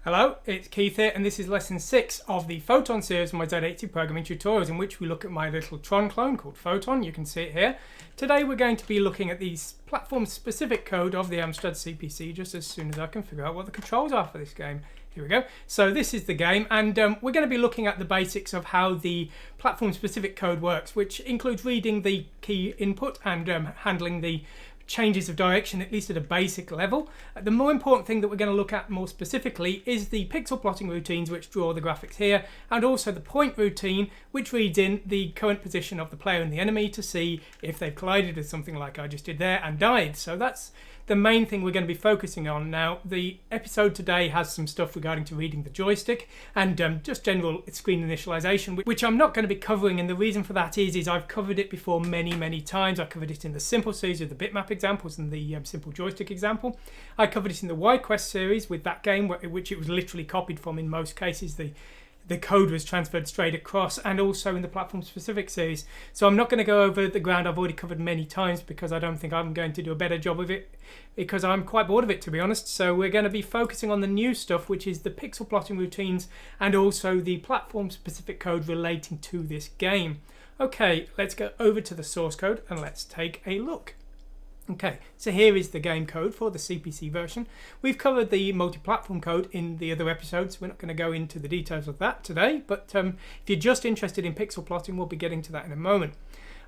Hello, it's Keith here, and this is lesson 6 of the Photon series of my Z80 programming tutorials, in which we look at my little Tron clone called Photon. You can see it here. Today we're going to be looking at the platform-specific code of the Amstrad CPC, just as soon as I can figure out what the controls are for this game. Here we go. So this is the game, and we're going to be looking at the basics of how the platform-specific code works, which includes reading the key input and handling the changes of direction, at least at a basic level. The more important thing that we're going to look at more specifically is the pixel plotting routines, which draw the graphics here, and also the point routine, which reads in the current position of the player and the enemy to see if they've collided with something like I just did there and died. So that's the main thing we're going to be focusing on. Now, the episode today has some stuff regarding to reading the joystick and just general screen initialization, which I'm not going to be covering, and the reason for that is I've covered it before many times. I covered it in the simple series with the bitmap examples and the simple joystick example. I covered it in the Yquest series with that game, which it was literally copied from in most cases. The code was transferred straight across, and also in the platform-specific series. So I'm not going to go over the ground I've already covered many times, because I don't think I'm going to do a better job of it, because I'm quite bored of it, to be honest. So we're going to be focusing on the new stuff, which is the pixel plotting routines and also the platform-specific code relating to this game. Okay, let's go over to the source code and let's take a look. Okay, so here is the game code for the CPC version. We've covered the multi-platform code in the other episodes. We're not going to go into the details of that today, but if you're just interested in pixel plotting, we'll be getting to that in a moment.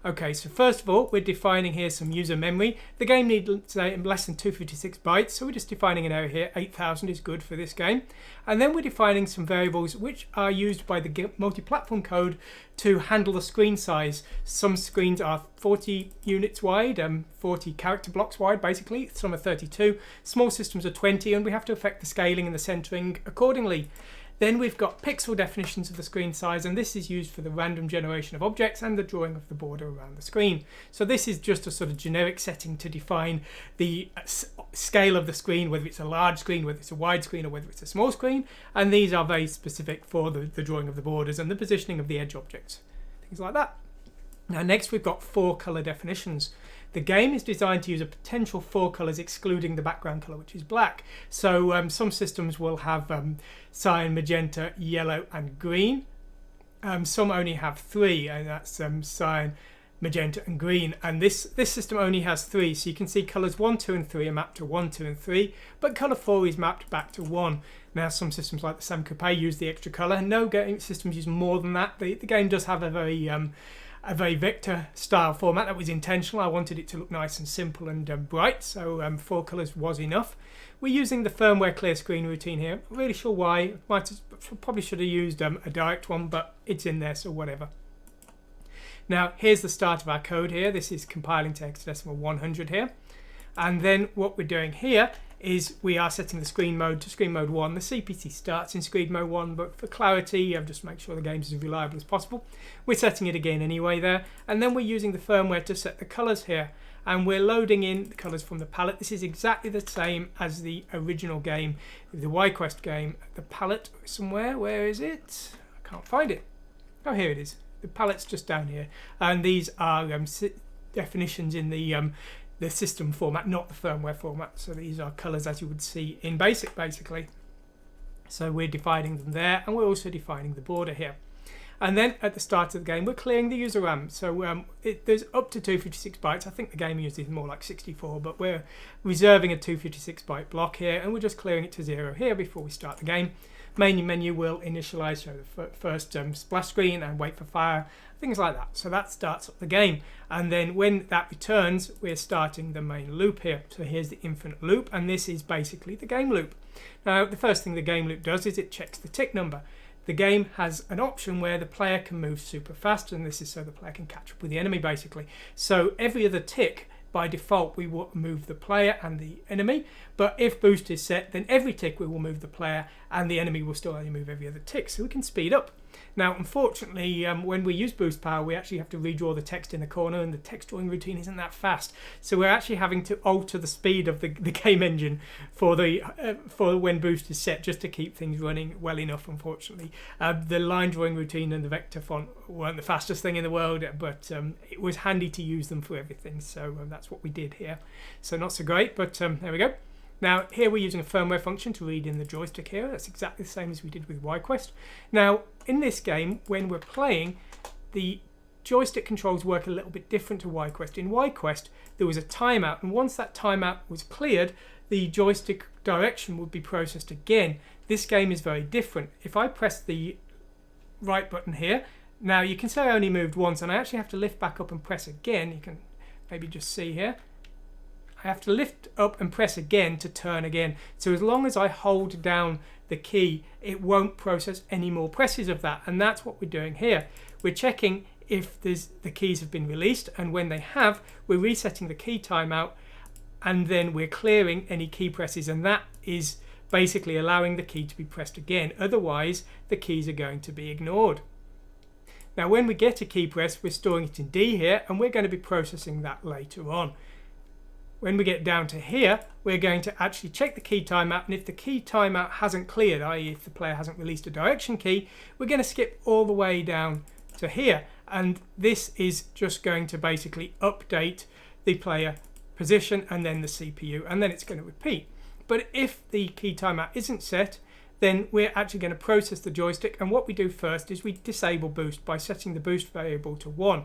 Okay, so first of all, we're defining here some user memory. The game needs, say, less than 256 bytes, so we're just defining an area here. 8000 is good for this game. And then we're defining some variables which are used by the multi-platform code to handle the screen size. Some screens are 40 units wide, 40 character blocks wide, basically. Some are 32. Small systems are 20, and we have to affect the scaling and the centering accordingly. Then we've got pixel definitions of the screen size, and this is used for the random generation of objects and the drawing of the border around the screen. So this is just a sort of generic setting to define the scale of the screen, whether it's a large screen, whether it's a wide screen, or whether it's a small screen. And these are very specific for the drawing of the borders and the positioning of the edge objects, things like that. Now next we've got 4 color definitions. The game is designed to use a potential 4 colors excluding the background color, which is black. So some systems will have cyan, magenta, yellow and green. Some only have 3, and that's cyan, magenta and green. And this system only has 3, so you can see colors 1, 2 and 3 are mapped to 1, 2 and 3, but color 4 is mapped back to 1. Now some systems like the Sam Coupe use the extra color. No game systems use more than that. The game does have a very vector style format. That was intentional. I wanted it to look nice and simple and bright, so 4 colors was enough. We're using the firmware clear screen routine here. Not really sure why. Probably should have used a direct one, but it's in there, so whatever. Now here's the start of our code here. This is compiling to hexadecimal 100 here, and then what we're doing here is we are setting the screen mode to screen mode 1. The CPC starts in screen mode 1, but for clarity, I've just make sure the game's as reliable as possible. We're setting it again anyway there, and then we're using the firmware to set the colors here, and we're loading in the colors from the palette. This is exactly the same as the original game, the Yquest game. The palette somewhere, where is it? I can't find it. Oh, here it is. The palette's just down here, and these are definitions in the system format, not the firmware format. So these are colors as you would see in BASIC, basically. So we're defining them there, and we're also defining the border here. And then at the start of the game, we're clearing the user RAM. So there's up to 256 bytes. I think the game uses more like 64, but we're reserving a 256 byte block here, and we're just clearing it to 0 here before we start the game. Main menu will initialize, so the first splash screen, and wait for fire, things like that. So that starts up the game, and then when that returns, we're starting the main loop here. So here's the infinite loop, and this is basically the game loop. Now the first thing the game loop does is it checks the tick number. The game has an option where the player can move super fast, and this is so the player can catch up with the enemy, basically. So every other tick, by default, we will move the player and the enemy, but if boost is set, then every tick we will move the player, and the enemy will still only move every other tick, so we can speed up. Now unfortunately, when we use boost power, we actually have to redraw the text in the corner, and the text drawing routine isn't that fast, so we're actually having to alter the speed of the game engine for when boost is set, just to keep things running well enough. Unfortunately, the line drawing routine and the vector font weren't the fastest thing in the world, but it was handy to use them for everything, so that's what we did here. So not so great, but there we go. Now here we're using a firmware function to read in the joystick here. That's exactly the same as we did with Yquest. Now in this game, when we're playing, the joystick controls work a little bit different to Yquest. In Yquest there was a timeout, and once that timeout was cleared, the joystick direction would be processed again. This game is very different. If I press the right button here, now you can say I only moved once, and I actually have to lift back up and press again. You can maybe just see here. I have to lift up and press again to turn again. So as long as I hold down the key, it won't process any more presses of that, and that's what we're doing here. We're checking if the keys have been released, and when they have, we're resetting the key timeout, and then we're clearing any key presses, and that is basically allowing the key to be pressed again. Otherwise, the keys are going to be ignored. Now when we get a key press, we're storing it in D here, and we're going to be processing that later on. When we get down to here, we're going to actually check the key timeout, and if the key timeout hasn't cleared, i.e. if the player hasn't released a direction key, we're going to skip all the way down to here, and this is just going to basically update the player position and then the CPU, and then it's going to repeat. But if the key timeout isn't set, then we're actually going to process the joystick, and what we do first is we disable boost by setting the boost variable to 1.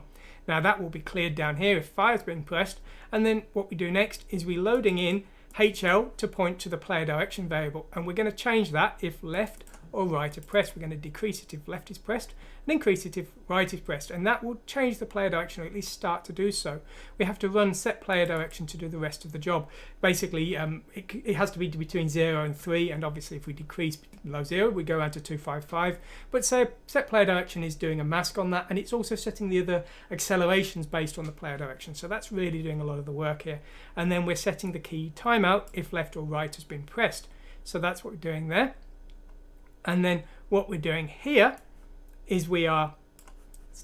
Now that will be cleared down here if fire's been pressed, and then what we do next is we're loading in HL to point to the player direction variable, and we're going to change that if left or right are pressed. We're going to decrease it if left is pressed and increase it if right is pressed, and that will change the player direction, or at least start to do so. We have to run set player direction to do the rest of the job. Basically it has to be between 0 and 3, and obviously if we decrease below 0 we go out to 255, but say set player direction is doing a mask on that, and it's also setting the other accelerations based on the player direction, so that's really doing a lot of the work here. And then we're setting the key timeout if left or right has been pressed, so that's what we're doing there. And then what we're doing here is we are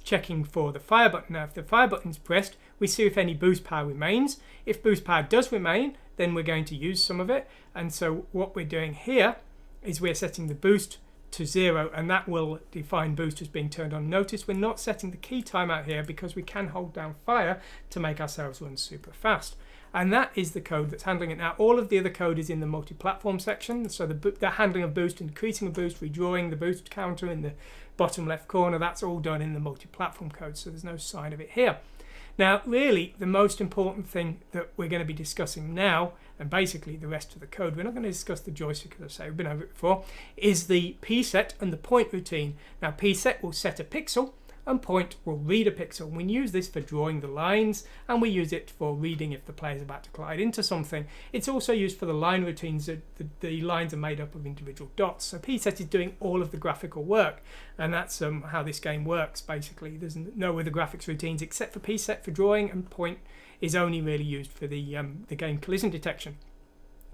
checking for the fire button. Now if the fire button is pressed, we see if any boost power remains. If boost power does remain, then we're going to use some of it, and so what we're doing here is we're setting the boost to 0, and that will define boost as being turned on. Notice we're not setting the key timeout here because we can hold down fire to make ourselves run super fast. And that is the code that's handling it. Now all of the other code is in the multi-platform section, so the handling of boost, increasing a boost, redrawing the boost counter in the bottom left corner, that's all done in the multi-platform code, so there's no sign of it here. Now really the most important thing that we're going to be discussing now, and basically the rest of the code, we're not going to discuss the joystick, as I say, we've been over it before, is the PSET and the point routine. Now PSET will set a pixel, and point will read a pixel. We use this for drawing the lines, and we use it for reading if the player is about to collide into something. It's also used for the line routines. The lines are made up of individual dots, so PSET is doing all of the graphical work, and that's how this game works basically. There's no other graphics routines except for PSET for drawing, and point is only really used for the game collision detection.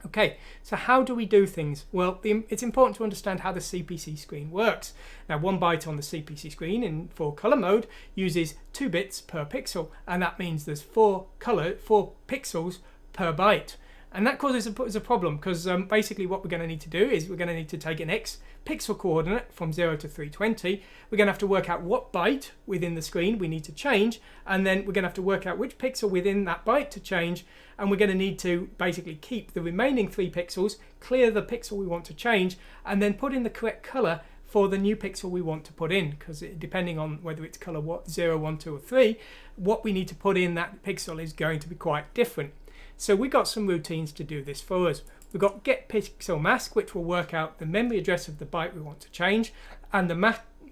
Okay, so how do we do things? Well, it's important to understand how the CPC screen works. Now 1 byte on the CPC screen in 4-color mode uses 2 bits per pixel, and that means there's 4 pixels per byte. And that causes a problem, because basically what we're going to need to do is we're going to need to take an X pixel coordinate from 0 to 320. We're going to have to work out what byte within the screen we need to change, and then we're going to have to work out which pixel within that byte to change, and we're going to need to basically keep the remaining 3 pixels, clear the pixel we want to change, and then put in the correct color for the new pixel we want to put in, because depending on whether it's color 0, 1, 2 or 3, what we need to put in that pixel is going to be quite different. So we got some routines to do this for us. We've got get pixel mask, which will work out the memory address of the byte we want to change, and the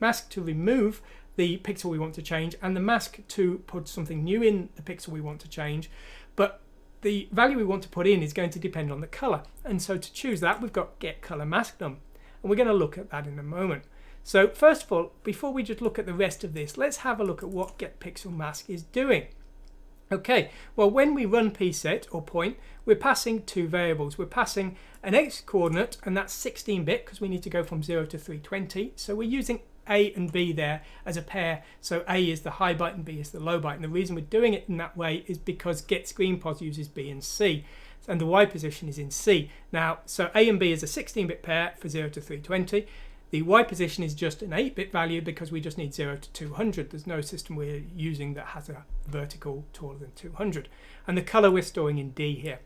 mask to remove the pixel we want to change, and the mask to put something new in the pixel we want to change. But the value we want to put in is going to depend on the color, and so to choose that we've got get color mask num, and we're going to look at that in a moment. So first of all, before we just look at the rest of this, let's have a look at what get pixel mask is doing. Okay, well when we run PSET or point, we're passing 2 variables. We're passing an X coordinate, and that's 16-bit because we need to go from 0 to 320. So we're using A and B there as a pair. So A is the high byte and B is the low byte. And the reason we're doing it in that way is because get screen pos uses B and C, and the Y position is in C. Now, so A and B is a 16-bit pair for 0 to 320. The Y position is just an 8-bit value because we just need 0 to 200. There's no system we're using that has a vertical taller than 200. And the color we're storing in D here.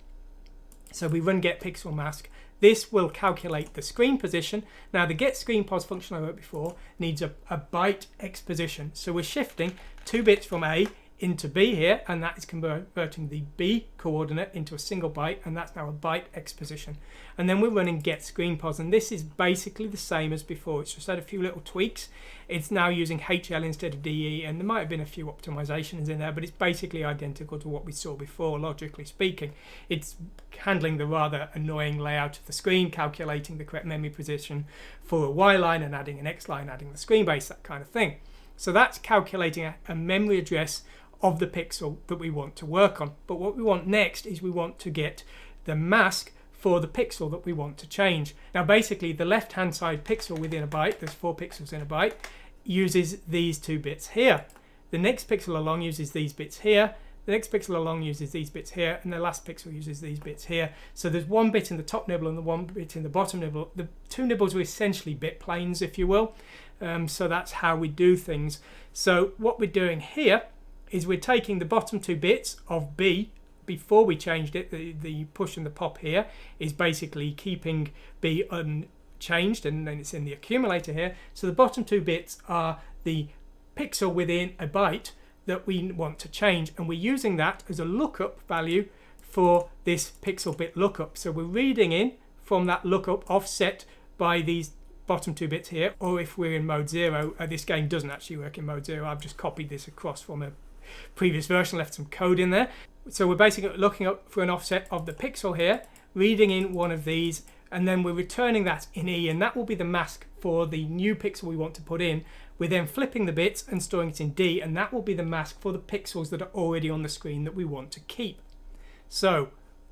So we run get pixel mask. This will calculate the screen position. Now the get screen pos function I wrote before needs a byte x position. So we're shifting 2 bits from A into B here, and that is converting the B coordinate into a single byte, and that's now a byte x position. And then we're running get screen pos, and this is basically the same as before. It's just had a few little tweaks. It's now using HL instead of DE, and there might have been a few optimizations in there, but it's basically identical to what we saw before, logically speaking. It's handling the rather annoying layout of the screen, calculating the correct memory position for a Y line and adding an X line, adding the screen base, that kind of thing. So that's calculating a memory address of the pixel that we want to work on. But what we want next is we want to get the mask for the pixel that we want to change. Now basically the left hand side pixel within a byte, there's 4 pixels in a byte, uses these 2 bits here. The next pixel along uses these bits here, the next pixel along uses these bits here, and the last pixel uses these bits here. So there's 1 bit in the top nibble and the 1 bit in the bottom nibble. The 2 nibbles are essentially bit planes, if you will. So that's how we do things. So what we're doing here is we're taking the bottom 2 bits of B before we changed it. The push and the pop here is basically keeping B unchanged, and then it's in the accumulator here. So the bottom 2 bits are the pixel within a byte that we want to change, and we're using that as a lookup value for this pixel bit lookup. So we're reading in from that lookup offset by these bottom 2 bits here, or if we're in mode 0, this game doesn't actually work in mode 0. I've just copied this across from a previous version, left some code in there. So we're basically looking up for an offset of the pixel here, reading in one of these, and then we're returning that in E, and that will be the mask for the new pixel we want to put in. We're then flipping the bits and storing it in D, and that will be the mask for the pixels that are already on the screen that we want to keep. So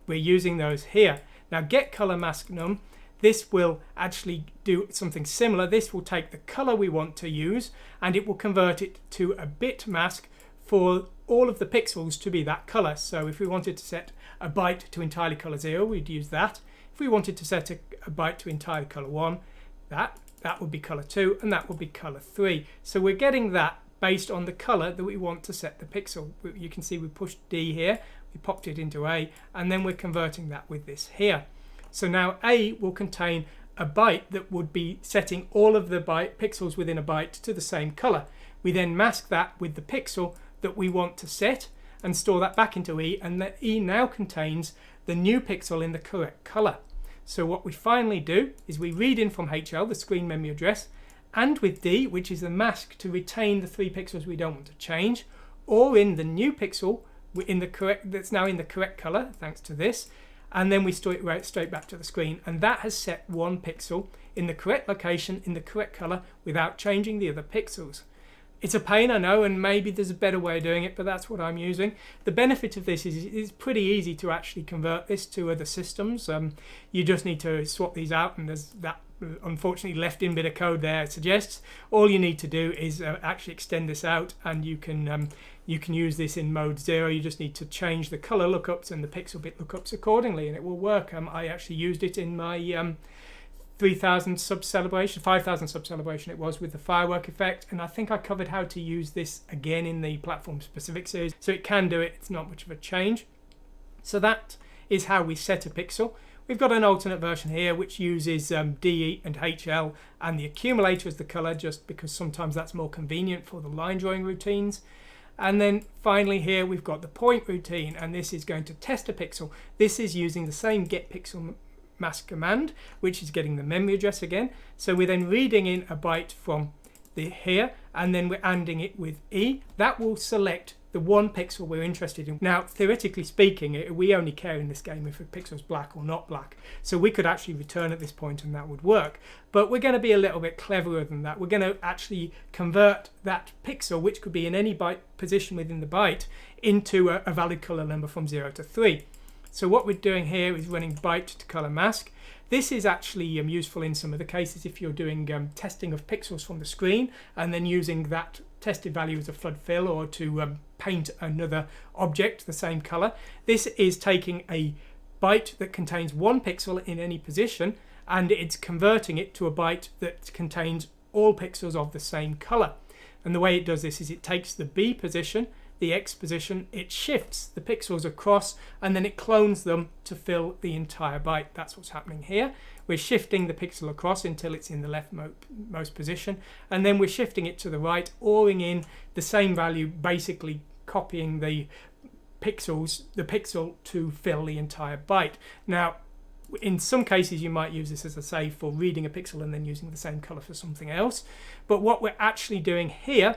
we're using those here. Now get color mask num. This will actually do something similar. This will take the color we want to use, and it will convert it to a bit mask for all of the pixels to be that color. So if we wanted to set a byte to entirely color 0, we'd use that. If we wanted to set a byte to entirely color 1, that would be color 2, and that would be color 3. So we're getting that based on the color that we want to set the pixel. You can see we pushed D here, we popped it into A, and then we're converting that with this here. So now A will contain a byte that would be setting all of the pixels within a byte to the same color. We then mask that with the pixel that we want to set and store that back into E, and the E now contains the new pixel in the correct color. So what we finally do is we read in from HL, the screen memory address, and with D, which is the mask to retain the 3 pixels we don't want to change, or in the new pixel in the correct, that's now in the correct color thanks to this, and then we store it right straight back to the screen, and that has set 1 pixel in the correct location in the correct color without changing the other pixels. It's a pain, I know, and maybe there's a better way of doing it, but that's what I'm using. The benefit of this is it's pretty easy to actually convert this to other systems. You just need to swap these out, and there's that unfortunately left in bit of code there it suggests. All you need to do is actually extend this out, and you can use this in mode 0. You just need to change the color lookups and the pixel bit lookups accordingly, and it will work. I actually used it in my 3,000 sub celebration, 5,000 sub celebration it was, with the firework effect, and I think I covered how to use this again in the platform specific series, so it can do it. It's not much of a change. So that is how we set a pixel. We've got an alternate version here which uses DE and HL and the accumulator as the color, just because sometimes that's more convenient for the line drawing routines. And then finally here we've got the point routine, and this is going to test a pixel. This is using the same get pixel mask command, which is getting the memory address again. So we're then reading in a byte from the here, and then we're ANDing it with E. That will select the 1 pixel we're interested in. Now, theoretically speaking, we only care in this game if a pixel's black or not black. So we could actually return at this point and that would work. But we're going to be a little bit cleverer than that. We're going to actually convert that pixel, which could be in any byte position within the byte, into a valid color number from 0 to 3. So what we're doing here is running byte to color mask. This is actually useful in some of the cases if you're doing testing of pixels from the screen and then using that tested value as a flood fill, or to paint another object the same color. This is taking a byte that contains 1 pixel in any position, and it's converting it to a byte that contains all pixels of the same color. And the way it does this is it takes the B position, the X position, it shifts the pixels across and then it clones them to fill the entire byte. That's what's happening here. We're shifting the pixel across until it's in the leftmost position, and then we're shifting it to the right, oring in the same value, basically copying the pixel to fill the entire byte. Now, in some cases you might use this, as I say, for reading a pixel and then using the same color for something else. But what we're actually doing here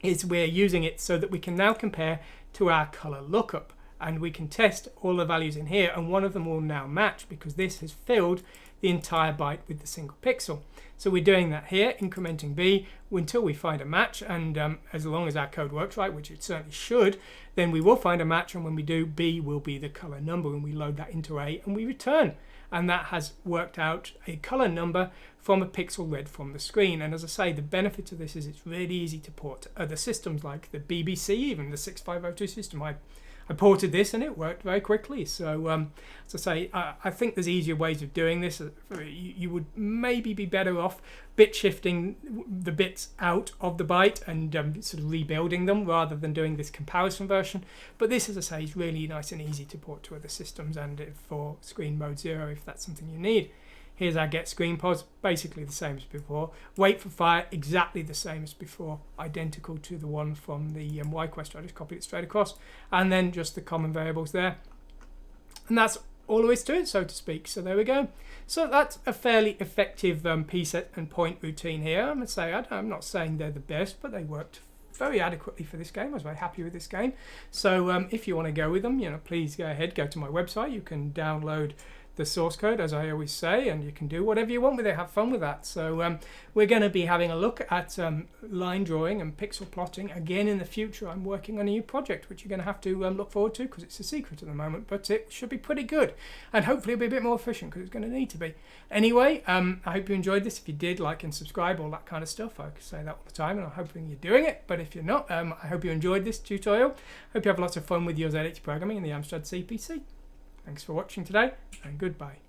is we're using it so that we can now compare to our color lookup, and we can test all the values in here, and one of them will now match because this has filled the entire byte with the single pixel. So we're doing that here, incrementing B until we find a match, and as long as our code works right, which it certainly should, then we will find a match, and when we do, B will be the color number, and we load that into A and we return. And that has worked out a color number from a pixel read from the screen. And as I say, the benefit of this is it's really easy to port to other systems like the BBC, even the 6502 system. I ported this and it worked very quickly. So as I say, I think there's easier ways of doing this. You would maybe be better off bit shifting the bits out of the byte and sort of rebuilding them rather than doing this comparison version. But this, as I say, is really nice and easy to port to other systems, and for screen mode 0 if that's something you need. Here's our get screen pods, basically the same as before. Wait for fire, exactly the same as before, identical to the one from the Yquest. I just copied it straight across, and then just the common variables there. And that's all there is to it, so to speak. So there we go. So that's a fairly effective PSET and point routine here. I'm going to say, I'm not saying they're the best, but they worked very adequately for this game. I was very happy with this game. So if you want to go with them, please go ahead, go to my website. You can download the source code, as I always say, and you can do whatever you want with it. Have fun with that. So we're going to be having a look at line drawing and pixel plotting again in the future. I'm working on a new project which you're going to have to look forward to because it's a secret at the moment, but it should be pretty good, and hopefully it'll be a bit more efficient because it's going to need to be. Anyway, I hope you enjoyed this. If you did, like and subscribe, all that kind of stuff. I say that all the time, and I'm hoping you're doing it. But if you're not, I hope you enjoyed this tutorial. Hope you have lots of fun with your Z80 programming and the Amstrad CPC. Thanks for watching today, and goodbye.